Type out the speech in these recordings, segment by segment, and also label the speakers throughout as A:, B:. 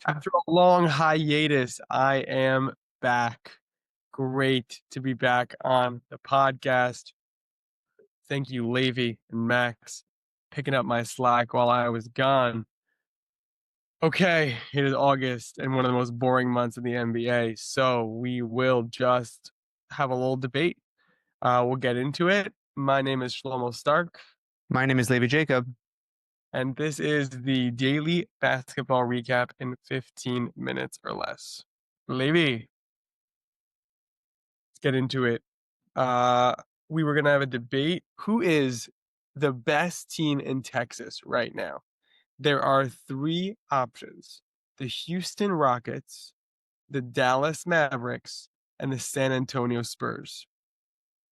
A: After a long hiatus, I am back. Great to be back on the podcast. Thank you, Levy and Max, picking up my slack while I was gone. Okay, it is August and one of the most boring months in the NBA, so we will just have a little debate. We'll get into it. My name is Shlomo Stark,
B: My name is Levi Jacob.
A: and this is the daily basketball recap in 15 minutes or less. Levy, let's get into it. Uh, we were gonna have a debate. Who is the best team in Texas right now? There are three options: the Houston Rockets, the Dallas Mavericks, and the San Antonio Spurs.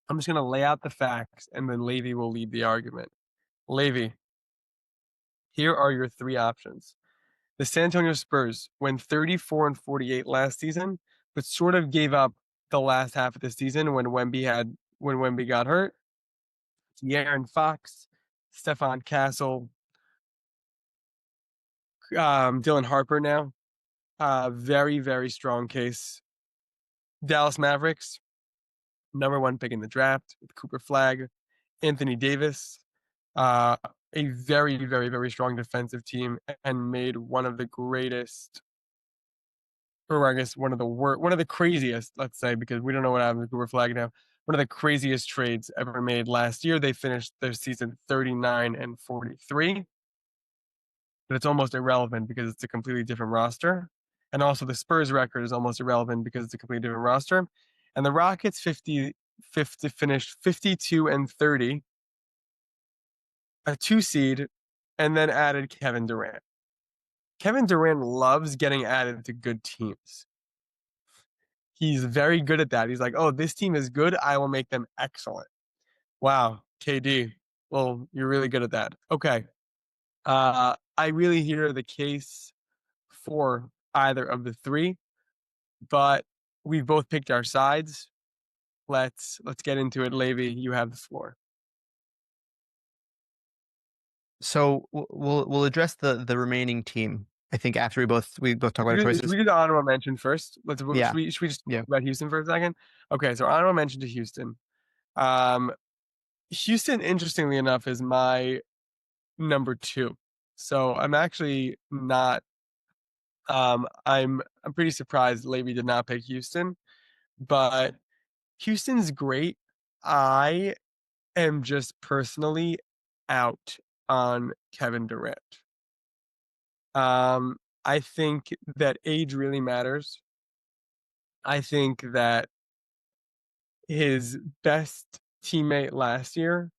A: I'm just gonna lay out the facts, and then Levy will lead the argument. Levy, here are your three options. The San Antonio Spurs went 34 and 48 last season, but sort of gave up the last half of the season when Wemby got hurt. De'Aaron Fox, Stephon Castle, Dylan Harper now. Very, very strong case. Dallas Mavericks, number one pick in the draft with Cooper Flag, Anthony Davis, a very, very, very strong defensive team and made one of the greatest, or I guess one of the craziest, let's say, because we don't know what happened with Cooper Flag now. One of the craziest trades ever made last year. They finished their season 39 and 43. But it's almost irrelevant because it's a completely different roster. And also the Spurs record is almost irrelevant because it's a completely different roster. And the Rockets 50 finished 52 and 30, a 2 seed, and then added Kevin Durant. Kevin Durant loves getting added to good teams. He's very good at that. He's like, oh, this team is good. I will make them excellent. Wow, KD. Well, you're really good at that. Okay. I really hear the case for either of the three, but we've both picked our sides. Let's get into it. Levy, you have the floor.
B: So we'll address the remaining team. I think after we both talk about our
A: Should
B: choices.
A: we do the honorable mention first?
B: Yeah.
A: Should we just
B: Yeah.
A: talk about Houston for a second? Okay, so honorable mention to Houston. Um, Houston, interestingly enough, is my number two. So I'm actually not. I'm pretty surprised Levy did not pick Houston, but Houston's great. I am just personally out on Kevin Durant. Um, I think that age really matters. I think that his best teammate last year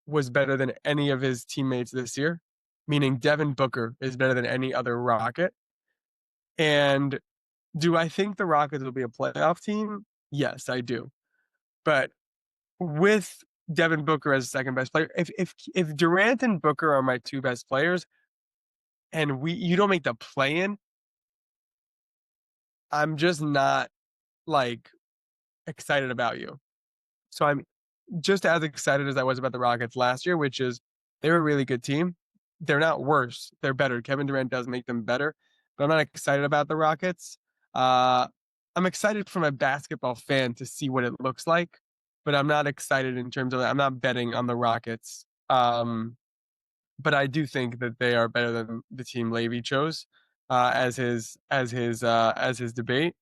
A: was better than any of his teammates this year, meaning Devin Booker is better than any other Rocket. And do I think the Rockets will be a playoff team? Yes, I do. But with Devin Booker as the second best player, if Durant and Booker are my two best players, and you don't make the play in, I'm just not like excited about you. So I'm just as excited as I was about the Rockets last year, which is they're a really good team. They're not worse. They're better. Kevin Durant does make them better, but I'm not excited about the Rockets. I'm excited from a basketball fan to see what it looks like, but I'm not excited in terms of I'm not betting on the Rockets. But I do think that they are better than the team Levy chose as his debate.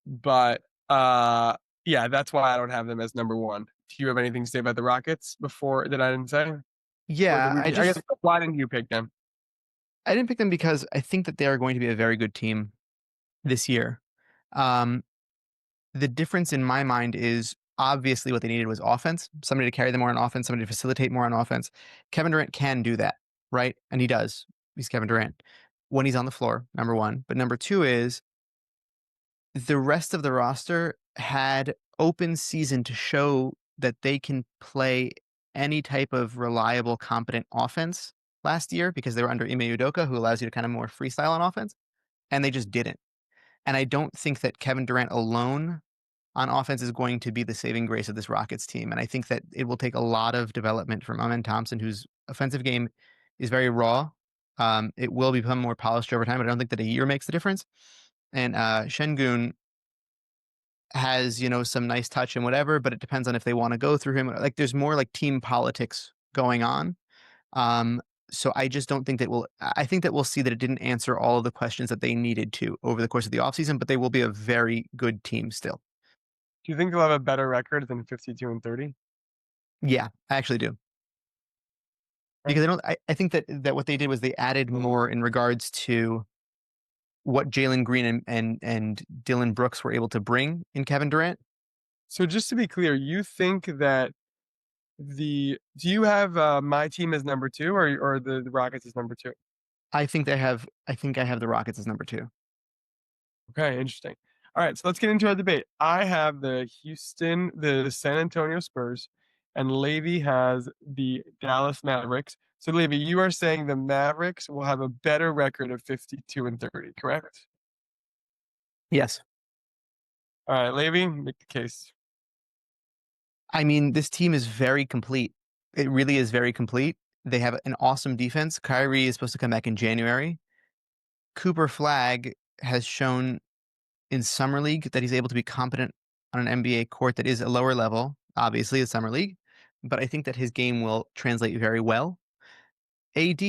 A: But yeah, that's why I don't have them as number one. Do you have anything to say about the Rockets before that I didn't say?
B: Yeah,
A: I guess why didn't you pick them?
B: I didn't pick them because I think that they are going to be a very good team this year. Um, the difference in my mind is obviously what they needed was offense, somebody to carry them more on offense, somebody to facilitate more on offense. Kevin Durant can do that, right? And he does. He's Kevin Durant when he's on the floor, number one. But number two is the rest of the roster had open season to show that they can play any type of reliable, competent offense last year because they were under Ime Udoka, who allows you to kind of more freestyle on offense, and they just didn't. And I don't think that Kevin Durant alone on offense is going to be the saving grace of this Rockets team. And I think that it will take a lot of development from Amen Thompson, whose offensive game is very raw It will become more polished over time, but I don't think that a year makes the difference. And Şengün has, some nice touch and whatever, but it depends on if they want to go through him. Like there's more like team politics going on. Um, so I just don't think that I think that we'll see that it didn't answer all of the questions that they needed to over the course of the offseason, but they will be a very good team still.
A: Do you think they'll have a better record than 52-30?
B: Yeah, I actually do.
A: Okay.
B: Because I think that what they did was they added more in regards to what Jalen Green and Dylan Brooks were able to bring in Kevin Durant.
A: So just to be clear, you think that do you have my team as number two or the Rockets as number two?
B: I think I have the Rockets as number 2.
A: Okay, interesting. All right, so let's get into our debate. I have the San Antonio Spurs, and Levy has the Dallas Mavericks. So Levy, you are saying the Mavericks will have a better record of 52-30, correct?
B: Yes.
A: All right, Levy, make the case.
B: I mean, this team is very complete. It really is very complete. They have an awesome defense. Kyrie is supposed to come back in January. Cooper Flag has shown in summer league that he's able to be competent on an NBA court that is a lower level, obviously the summer league, but I think that his game will translate very well. AD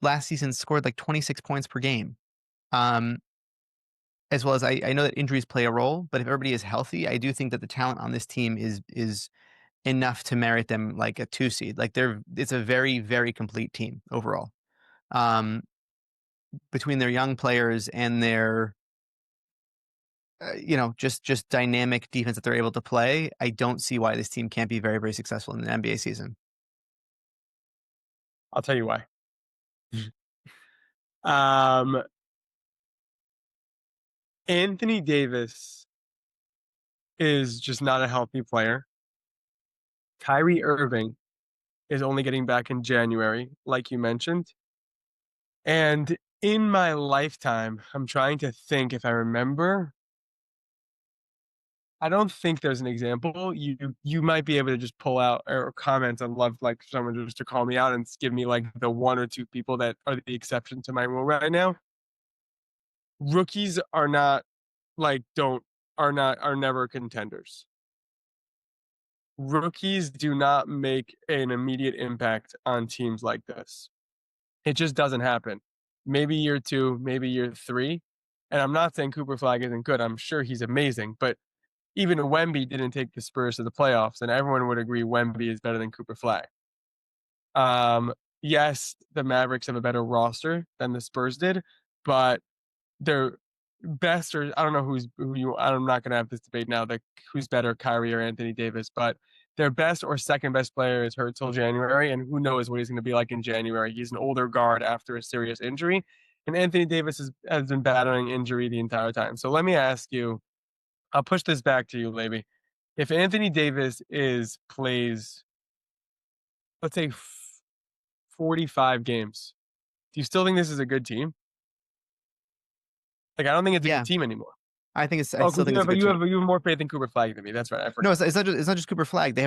B: last season scored like 26 points per game. As well as I know that injuries play a role, but if everybody is healthy, I do think that the talent on this team is enough to merit them like a 2 seed. Like it's a very, very complete team overall. Um, between their young players and their just dynamic defense that they're able to play, I don't see why this team can't be very, very successful in the NBA season.
A: I'll tell you why. Um, Anthony Davis is just not a healthy player. Kyrie Irving is only getting back in January, like you mentioned. And in my lifetime, I'm trying to think if I remember. I don't think there's an example. You might be able to just pull out or comment. I'd love like someone just to call me out and give me like the one or two people that are the exception to my rule right now. Rookies are not like don't are never contenders. Rookies do not make an immediate impact on teams like this. It just doesn't happen. Maybe year 2, maybe year 3. And I'm not saying Cooper Flag isn't good. I'm sure he's amazing, but even Wemby didn't take the Spurs to the playoffs, and everyone would agree Wemby is better than Cooper Flag. Yes, the Mavericks have a better roster than the Spurs did, but their best, or I don't know I'm not going to have this debate now that who's better, Kyrie or Anthony Davis, but their best or second best player is hurt till January, and who knows what he's going to be like in January. He's an older guard after a serious injury, and Anthony Davis has been battling injury the entire time. So let me ask you, I'll push this back to you, Levy. If Anthony Davis plays, let's say 45 games, do you still think this is a good team? Like, I don't think it's a good
B: Yeah,
A: team anymore.
B: I
A: Oh,
B: still
A: because
B: think it's a good team.
A: you have more faith in Cooper Flag than me. That's right. I
B: No,
A: forgot.
B: it's not just Cooper Flag. They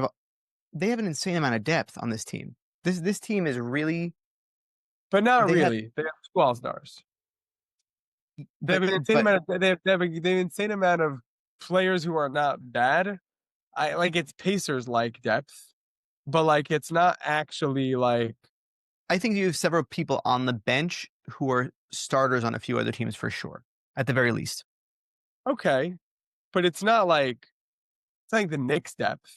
B: have an insane amount of depth on this team. This team is really
A: But not
B: they have
A: really. They have 2 all-stars. They have an insane
B: but
A: amount of they have an insane amount of players who are not bad. I like it's Pacers like depth, but like it's not actually like
B: I think you have several people on the bench who are starters on a few other teams for sure, at the very least.
A: okay, but it's like the Knicks depth.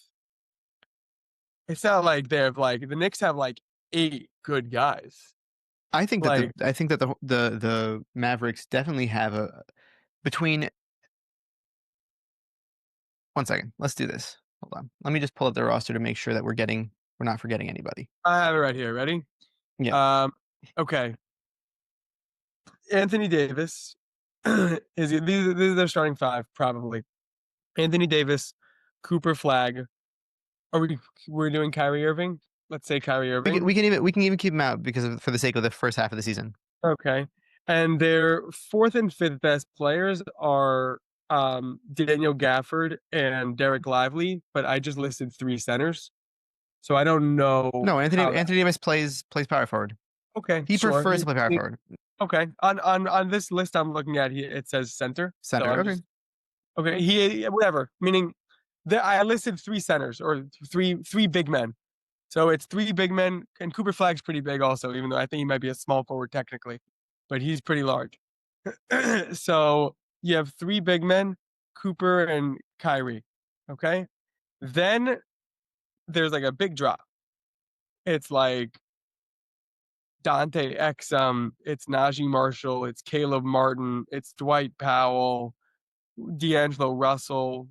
A: It's not like they have like the Knicks have like 8 good guys. Like
B: I think that the Mavericks definitely have a between 1 second. Let's do this. Hold on. Let me just pull up the roster to make sure that we're not forgetting anybody.
A: I have it right here. Ready?
B: Yeah.
A: Um, okay. Anthony Davis these are their starting 5 probably. Anthony Davis, Cooper Flag. Are we're doing Kyrie Irving? Let's say Kyrie Irving.
B: We can even keep them out for the sake of the first half of the season.
A: Okay. And their 4th and 5th best players are Daniel Gafford and Derek Lively, but I just listed 3 centers. So I don't know
B: No,
A: how
B: Anthony Davis plays power forward.
A: Okay,
B: He
A: sure.
B: prefers to play power forward.
A: Okay. On this list I'm looking at, it says center. So
B: Center.
A: I'm
B: Okay.
A: just okay. He whatever. Meaning, I listed three centers or three big men. So it's three big men, and Cooper Flag's pretty big also, even though I think he might be a small forward technically, but he's pretty large. So you have three big men, Cooper and Kyrie. Okay. Then there's like a big drop. It's like Dante Exum, it's Najee Marshall, it's Caleb Martin, it's Dwight Powell, D'Angelo Russell.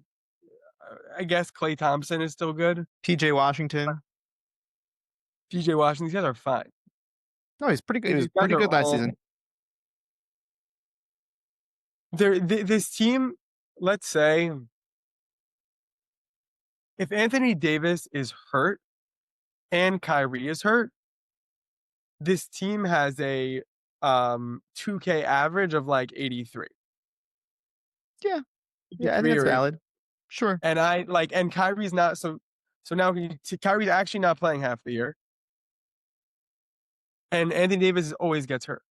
A: I guess Klay Thompson is still good.
B: PJ Washington.
A: PJ Washington, these guys are fine.
B: No, he's pretty good. He was
A: These guys
B: pretty
A: are
B: good last
A: all
B: season.
A: this team. Let's say if Anthony Davis is hurt and Kyrie is hurt, this team has a 2K average of like 83.
B: Yeah. Yeah, I think
A: 83
B: that's
A: or 80.
B: valid. Sure.
A: And and Kyrie's not so now Kyrie's actually not playing half the year. And Anthony Davis always gets hurt.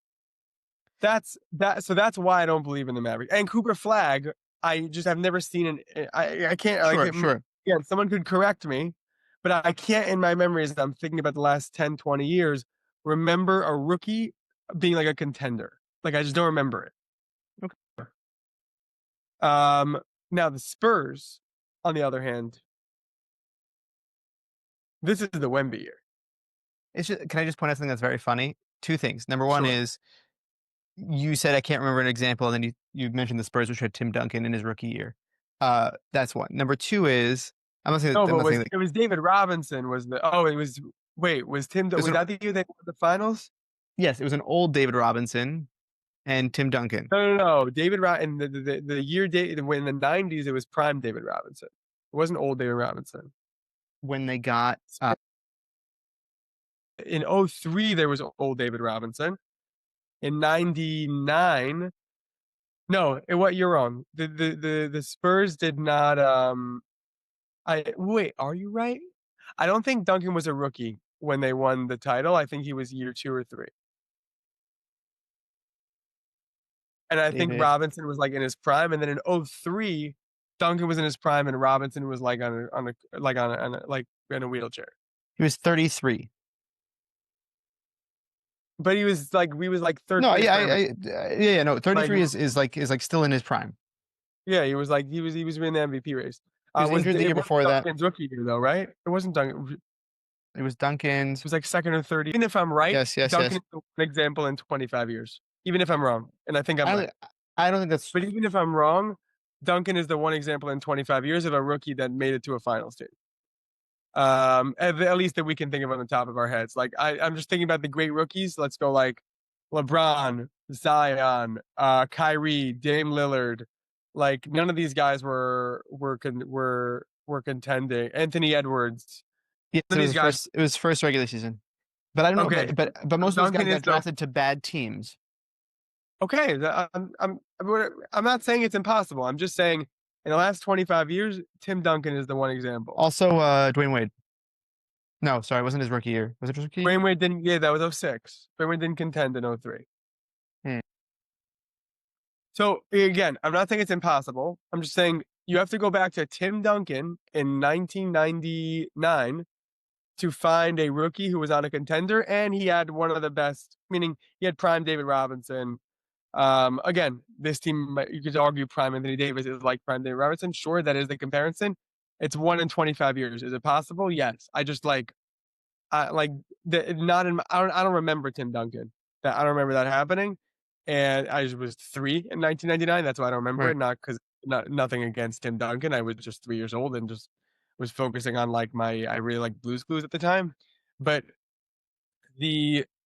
A: So that's why I don't believe in the Mavericks. And Cooper Flag, I just have never seen I can't
B: Sure,
A: like
B: sure.
A: yeah, someone could correct me, but I can't in my memories, I'm thinking about the last 10, 20 years, remember a rookie being like a contender. Like I just don't remember it.
B: Okay.
A: Now the Spurs, on the other hand, this is the Wemby year.
B: Can I just point out something that's very funny? Two things. Number one
A: Sure.
B: is you said I can't remember an example, and then you mentioned the Spurs, which had Tim Duncan in his rookie year. That's one. Number two is
A: No, but
B: saying that,
A: it was David Robinson was the it was wait, was that the year they won the finals?
B: yes, it was an old David Robinson and Tim Duncan
A: No. David in the year when in the 90s it was prime David Robinson. It wasn't old David Robinson.
B: when they got
A: In 03 there was old David Robinson. In 99, no, what you're wrong. The Spurs did not wait, are you right? I don't think Duncan was a rookie when they won the title. I think he was year 2 or 3. And I think
B: David.
A: Robinson was like in his prime. And then in 03, Duncan was in his prime and Robinson was like like in a wheelchair.
B: He was 33.
A: But he was like third
B: No,
A: place.
B: yeah, no, 33
A: like,
B: is like still in his prime.
A: yeah, he was in the MVP race.
B: He was injured the year before that.
A: Duncan's rookie year though, right? It wasn't Duncan.
B: It was Duncan's.
A: It was like second or third. Even if I'm right,
B: Yes.
A: Duncan is an example in 25 years. Even if I'm wrong, and I think I'm right.
B: I don't think that's.
A: But even if I'm wrong, Duncan is the one example in 25 years of a rookie that made it to a finals team. At least that we can think of on the top of our heads. Like I'm just thinking about the great rookies. Let's go like LeBron, Zion, Kyrie, Dame Lillard. Like none of these guys were contending. Anthony Edwards.
B: Yes,
A: None of these guys.
B: it was first regular season, but I don't know.
A: Okay,
B: but most of those
A: Duncan
B: guys
A: is
B: got drafted to bad teams.
A: Okay, I'm not saying it's impossible. I'm just saying in the last 25 years, Tim Duncan is the one example.
B: Also, Dwayne Wade. No, sorry, it wasn't his rookie year. Was it his rookie?
A: Dwayne Wade didn't. Yeah, that was 06. Dwayne Wade didn't contend in 03. So again, I'm not saying it's impossible. I'm just saying you have to go back to Tim Duncan in 1999 to find a rookie who was on a contender, and he had one of the best. Meaning he had prime David Robinson. Again, this team, you could argue prime Anthony Davis is like prime David Robinson. Sure, that is the comparison. It's 1 in 25 years. Is it possible? Yes. I just not in. I don't remember Tim Duncan. I don't remember that happening. And I was 3 in 1999. That's why I don't remember it. Not because nothing against Tim Duncan. I was just 3 years old and just was focusing on I really like Blue's Clues at the time. But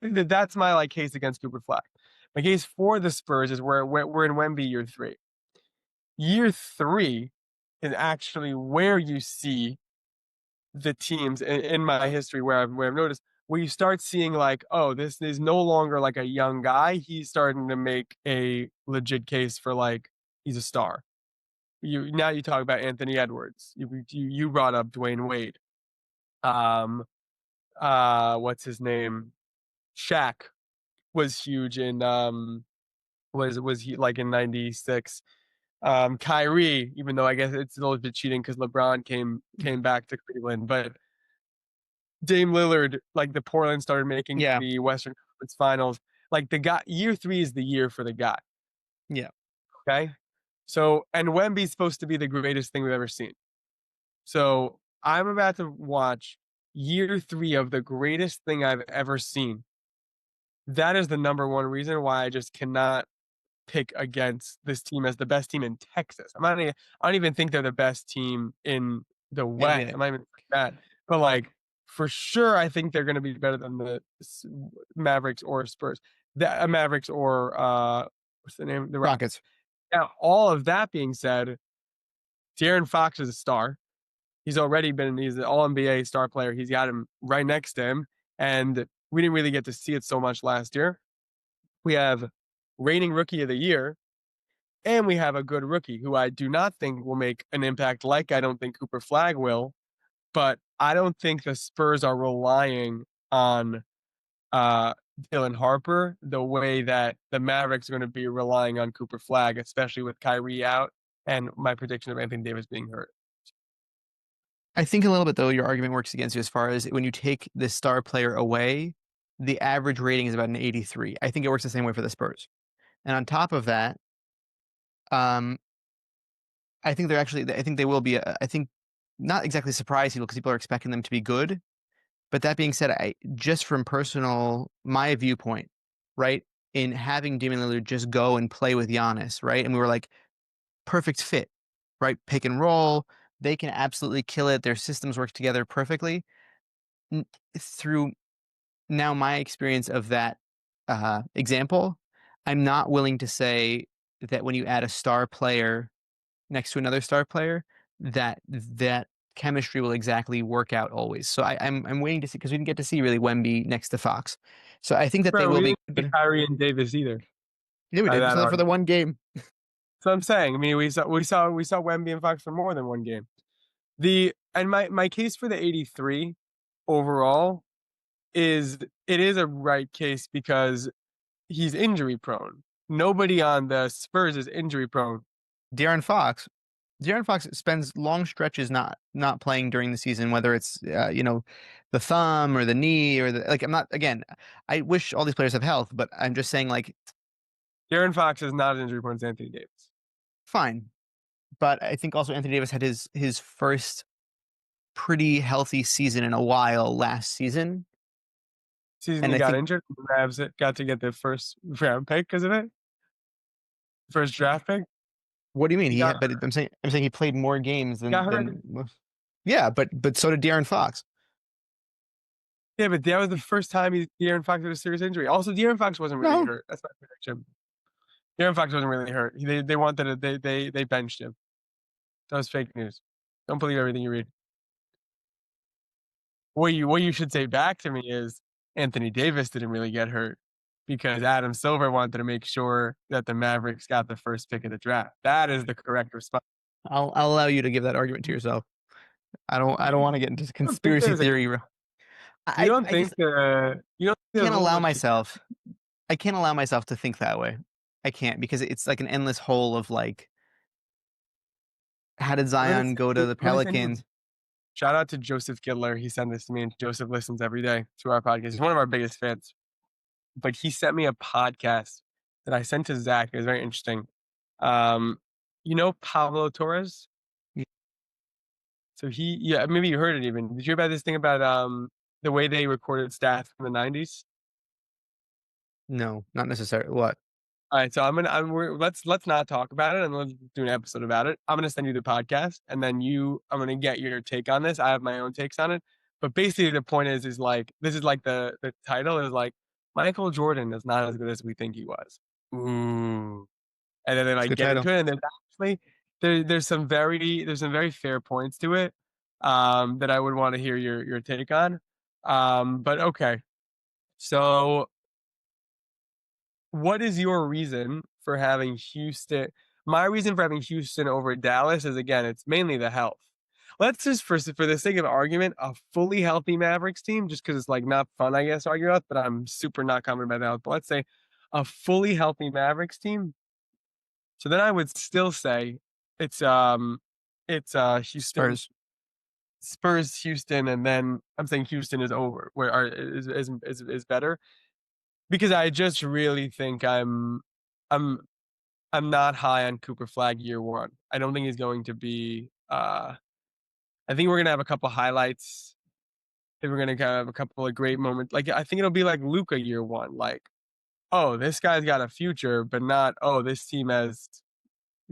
A: that's my case against Cooper Flag. My case for the Spurs is we're in Wemby year 3. Year 3 is actually where you see the teams in my history where I've noticed where you start seeing this is no longer like a young guy. He's starting to make a legit case for he's a star. You talk about Anthony Edwards. You brought up Dwayne Wade. What's his name? Shaq. was huge in was he like in '96. Kyrie, even though I guess it's a little bit cheating because LeBron came back to Cleveland, but Dame Lillard, like the Portland started making
B: Yeah,
A: the Western Conference Finals. Like the guy, year three is the year for the guy.
B: yeah.
A: Okay, so and Wemby's supposed to be the greatest thing we've ever seen. So I'm about to watch year three of the greatest thing I've ever seen. That is the number one reason why I just cannot pick against this team as the best team in Texas. I don't even think they're the best team in the West.
B: NBA.
A: I'm not even that. But like for sure, I think they're going to be better than the Mavericks or Spurs. The Mavericks or what's the name? The Rockets.
B: Rockets.
A: Now, all of that being said, De'Aaron Fox is a star. He's an all NBA star player. He's got him right next to him. And we didn't really get to see it so much last year. We have reigning rookie of the year, and we have a good rookie who I do not think will make an impact like I don't think Cooper Flag will. But I don't think the Spurs are relying on Dylan Harper the way that the Mavericks are going to be relying on Cooper Flag, especially with Kyrie out and my prediction of Anthony Davis being hurt.
B: I think a little bit though your argument works against you as far as when you take the star player away, the average rating is about an 83. I think it works the same way for the Spurs. And on top of that, um, I think they will be. I think not exactly surprised people because people are expecting them to be good. But that being said, I just from personal my viewpoint, right, in having Damian Lillard just go and play with Giannis, right, and we were like perfect fit, right, pick and roll. They can absolutely kill it. Their systems work together perfectly. Through now my experience of that example, I'm not willing to say that when you add a star player next to another star player, that chemistry will exactly work out always. So I'm waiting to see because we didn't get to see really Wemby next to Fox. So I think that they
A: Bro,
B: will
A: we
B: be
A: didn't see
B: good.
A: Kyrie and Davis either.
B: Yeah, we
A: By
B: did. We
A: that
B: saw that for the
A: argument.
B: one game.
A: So I'm saying, I mean, we saw Wemby and Fox for more than one game. My case for the 83 overall is it is a right case because he's injury prone. Nobody on the Spurs is injury prone.
B: De'Aaron Fox. De'Aaron Fox spends long stretches not playing during the season, whether it's the thumb or the knee or the like. I'm not again. I wish all these players have health, but I'm just saying like
A: Darren Fox is not as injury prone as Anthony Davis.
B: fine. But I think also Anthony Davis had his first pretty healthy season in a while last season,
A: Season
B: and
A: he
B: I
A: got
B: think
A: injured, the Mavs got to get the first round pick because of it. First draft pick.
B: what do you mean
A: He got
B: but I'm saying he played more games
A: he got hurt.
B: than yeah, but so did De'Aaron Fox.
A: Yeah, but that was the first time De'Aaron Fox had a serious injury. Also, De'Aaron Fox wasn't really
B: No,
A: hurt. That's my prediction. De'Aaron Fox wasn't really hurt. They wanted it. They benched him. That was fake news. Don't believe everything you read. What you should say back to me is Anthony Davis didn't really get hurt because Adam Silver wanted to make sure that the Mavericks got the first pick of the draft. That is the correct response.
B: I'll allow you to give that argument to yourself. I don't want to get into
A: I don't think
B: conspiracy
A: there's a.
B: theory. I guess
A: You don't think there's
B: can't
A: a little
B: allow
A: bit.
B: myself. I can't allow myself to think that way. I can't because it's like an endless hole of like, how did Zion go to the
A: I'm gonna send you.
B: Pelicans?
A: Shout out to Joseph Gidler. He sent this to me, and Joseph listens every day to our podcast. He's one of our biggest fans. But he sent me a podcast that I sent to Zach. It was very interesting. Um, you know Pablo Torres? So yeah, maybe you heard it even. Did you hear about this thing about the way they recorded stats from the '90s?
B: No, not necessarily. What?
A: All right, so let's not talk about it and let's do an episode about it. I'm gonna send you the podcast, and then I'm gonna get your take on this. I have my own takes on it, but basically the point is like this is like the title is like Michael Jordan is not as good as we think he was. Ooh, and then they
B: It's a
A: like
B: good
A: get
B: title.
A: into it, and there's actually there's some very fair points to it that I would want to hear your take on. But okay, so what is your reason for having Houston? My reason for having Houston over Dallas is again, it's mainly the health. let's just for the sake of argument, a fully healthy Mavericks team, just because it's like not fun, I guess, to argue about, but I'm super not confident about that. But let's say a fully healthy Mavericks team. So then I would still say it's Houston,
B: Spurs.
A: Spurs, Houston, and then I'm saying Houston is over, where are is better because I just really think I'm I'm not high on Cooper Flag year one. I don't think he's going to be. I think we're gonna have a couple highlights. I think we're gonna kind of have a couple of great moments. Like I think it'll be like Luca year one. Like, oh, this guy's got a future, but not oh, this team has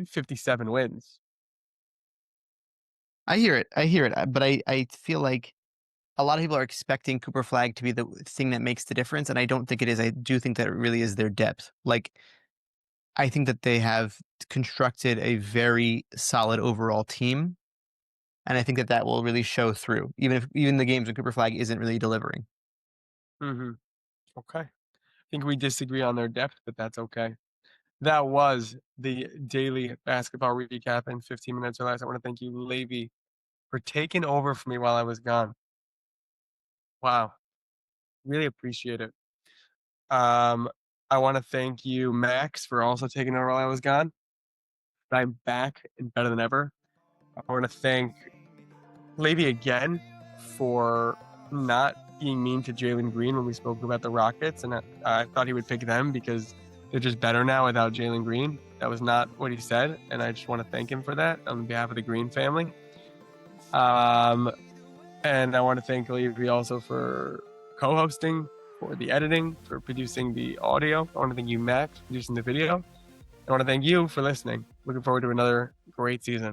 A: 57 wins.
B: I hear it. I hear it. But I feel like a lot of people are expecting Cooper Flag to be the thing that makes the difference, and I don't think it is. I do think that it really is their depth. Like, I think that they have constructed a very solid overall team, and I think that that will really show through, even the games when Cooper Flag isn't really delivering.
A: Mm-hmm. Okay. I think we disagree on their depth, but that's okay. That was the daily basketball recap in 15 minutes or less. I want to thank you, Levy, for taking over for me while I was gone. Wow. Really appreciate it. Um, I want to thank you, Max, for also taking over while I was gone. I'm back and better than ever. I want to thank Levy again for not being mean to Jalen Green when we spoke about the Rockets, and I thought he would pick them because they're just better now without Jalen Green. That was not what he said, and I just want to thank him for that on behalf of the Green family. And I want to thank Levy also for co-hosting, for the editing, for producing the audio. I want to thank you, Max, for producing the video. I want to thank you for listening. Looking forward to another great season.